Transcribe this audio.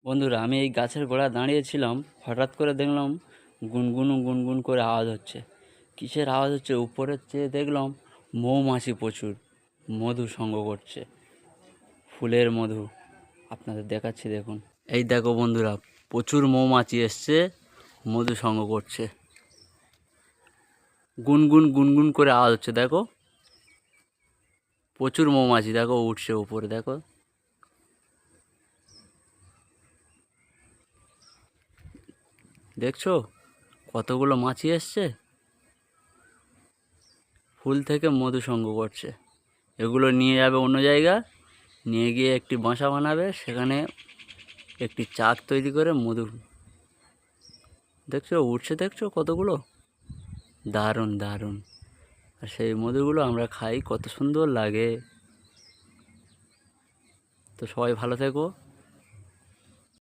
বন্ধুরা, আমি এই গাছের গোড়ায় দাঁড়িয়েছিলাম। হঠাৎ করে দেখলাম গুনগুন গুনগুন করে আওয়াজ হচ্ছে। কিসের আওয়াজ হচ্ছে? উপরে চেয়ে দেখলাম মৌমাছি প্রচুর মধু সংগ্রহ করছে, ফুলের মধু। আপনাদের দেখাচ্ছি, দেখুন। এই দেখো বন্ধুরা, প্রচুর মৌমাছি এসছে, মধু সংগ্রহ করছে। গুনগুন গুনগুন করে আওয়াজ হচ্ছে, দেখো। প্রচুর মৌমাছি দেখো উঠছে উপরে, দেখো। দেখছো কতগুলো মাছি এসছে, ফুল থেকে মধু সংগ্রহ করছে। এগুলো নিয়ে যাবে অন্য জায়গা, নিয়ে গিয়ে একটি বাসা বানাবে, সেখানে একটি চাক তৈরি করে মধু। দেখছো উঠছে, দেখছো কতগুলো, দারুণ দারুণ। আর সেই মধুগুলো আমরা খাই, কত সুন্দর লাগে। তো সবাই ভালো থেকো।